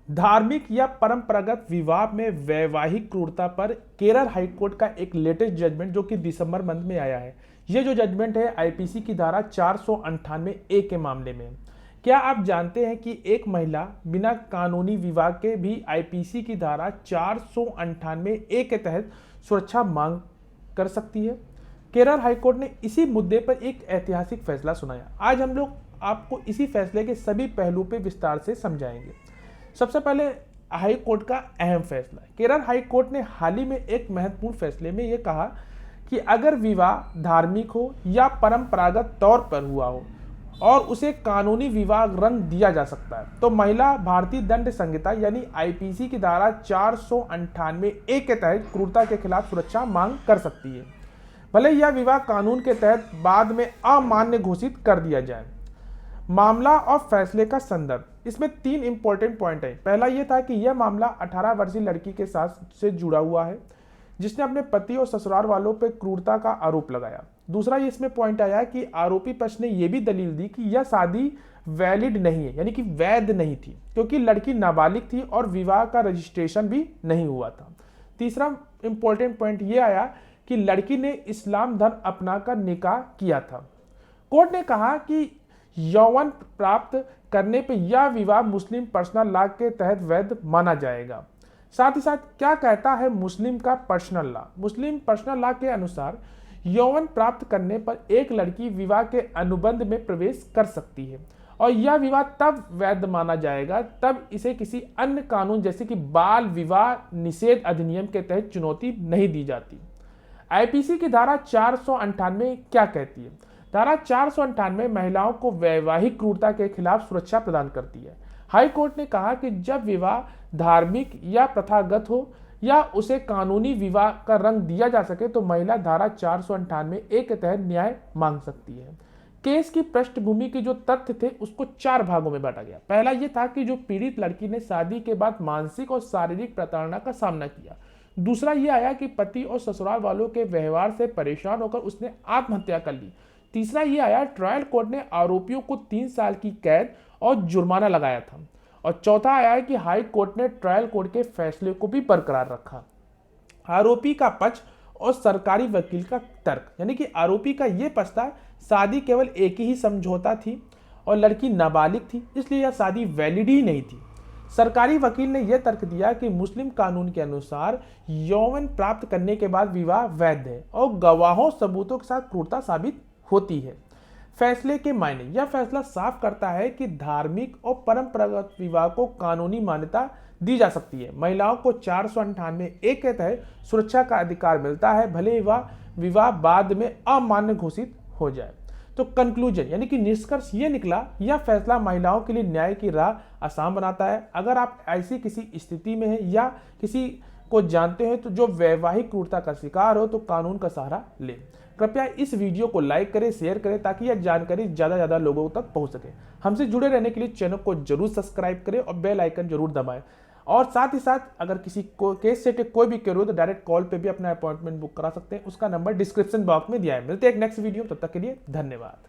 धार्मिक या परंपरागत विवाह में वैवाहिक क्रूरता पर केरल हाईकोर्ट का एक लेटेस्ट जजमेंट जो कि दिसंबर मंथ में आया है। ये जो जजमेंट है आईपीसी की धारा 498 ए के मामले में। क्या आप जानते हैं कि एक महिला बिना कानूनी विवाह के भी आईपीसी की धारा 498 ए के तहत सुरक्षा मांग कर सकती है? केरल हाईकोर्ट ने इसी मुद्दे पर एक ऐतिहासिक फैसला सुनाया। आज हम लोग आपको इसी फैसले के सभी पहलू पे विस्तार से समझाएंगे। सबसे पहले हाई कोर्ट का अहम फैसला। केरल हाई कोर्ट ने हाल ही में एक महत्वपूर्ण फैसले में यह कहा कि अगर विवाह धार्मिक हो या परंपरागत तौर पर हुआ हो और उसे कानूनी विवाह रंग दिया जा सकता है तो महिला भारतीय दंड संहिता यानी आईपीसी की धारा 498 ए के तहत क्रूरता के खिलाफ सुरक्षा मांग कर सकती है, भले यह विवाह कानून के तहत बाद में अमान्य घोषित कर दिया जाए। मामला और फैसले का संदर्भ, इसमें 3 इंपॉर्टेंट पॉइंट है। पहला यह था कि यह मामला 18 वर्षीय लड़की के साथ से जुड़ा हुआ है जिसने अपने पति और ससुराल वालों पर क्रूरता का आरोप लगाया। दूसरा इसमें पॉइंट आया कि आरोपी पक्ष ने यह भी दलील दी कि यह शादी वैलिड नहीं है यानी कि वैध नहीं थी क्योंकि लड़की नाबालिग थी और विवाह का रजिस्ट्रेशन भी नहीं हुआ था। तीसरा इंपॉर्टेंट पॉइंट यह आया कि लड़की ने इस्लाम धर्म अपनाकर निकाह किया था। कोर्ट ने कहा कि यौवन प्राप्त करने पर यह विवाह मुस्लिम पर्सनल लॉ के तहत वैध माना जाएगा। साथ ही साथ क्या कहता है मुस्लिम का पर्सनल लॉ? मुस्लिम पर्सनल लॉ के अनुसार यौवन प्राप्त करने पर एक लड़की विवाह के अनुबंध में प्रवेश कर सकती है और यह विवाह तब वैध माना जाएगा तब इसे किसी अन्य कानून जैसे कि बाल विवाह निषेध अधिनियम के तहत चुनौती नहीं दी जाती। आईपीसी की धारा 498 क्या कहती है? धारा 498 महिलाओं को वैवाहिक क्रूरता के खिलाफ सुरक्षा प्रदान करती है। हाई कोर्ट ने कहा कि जब विवाह धार्मिक या प्रथागत हो या उसे कानूनी विवाह का रंग दिया जा सके तो महिला धारा 498 के तहत न्याय मांग सकती है। केस की पृष्ठभूमि के जो तथ्य थे उसको 4 भागों में बांटा गया। पहला यह था कि जो पीड़ित लड़की ने शादी के बाद मानसिक और शारीरिक प्रताड़ना का सामना किया। दूसरा यह आया कि पति और ससुराल वालों के व्यवहार से परेशान होकर उसने आत्महत्या कर ली। तीसरा यह आया ट्रायल कोर्ट ने आरोपियों को 3 साल की कैद और जुर्माना लगाया था। और चौथा आया है कि हाई कोर्ट ने ट्रायल कोर्ट के फैसले को भी बरकरार रखा। आरोपी का पक्ष और सरकारी वकील का तर्क, यानी कि आरोपी का यह पक्ष था शादी केवल एक ही समझौता थी और लड़की नाबालिग थी इसलिए यह शादी वैलिड ही नहीं थी। सरकारी वकील ने यह तर्क दिया कि मुस्लिम कानून के अनुसार यौवन प्राप्त करने के बाद विवाह वैध है और गवाहों सबूतों के साथ क्रूरता साबित होती है। फैसले के मायने, यह फैसला साफ करता है कि धार्मिक और परंपरागत विवाह को कानूनी मान्यता दी जा सकती है। महिलाओं को 498 के तहत सुरक्षा का अधिकार मिलता है भले वह विवाह बाद में अमान्य घोषित हो जाए। तो कंक्लूजन यानी कि निष्कर्ष ये निकला, यह फैसला महिलाओं के लिए न्याय की राह आसान बनाता है। अगर आप ऐसी किसी स्थिति में हैं या किसी को जानते हैं तो जो वैवाहिक क्रूरता का शिकार हो तो कानून का सहारा लें। कृपया इस वीडियो को लाइक करें, शेयर करें ताकि यह जानकारी ज़्यादा लोगों तक पहुंच सके। हमसे जुड़े रहने के लिए चैनल को जरूर सब्सक्राइब करें और बेल आइकन जरूर दबाएं। और साथ ही साथ अगर किसी को केस से कोई भी क्वेरी हो तो डायरेक्ट कॉल पे भी अपना अपॉइंटमेंट बुक करा सकते हैं। उसका नंबर डिस्क्रिप्शन बॉक्स में दिया है। मिलते हैं एक नेक्स्ट वीडियो, तब तक के लिए धन्यवाद।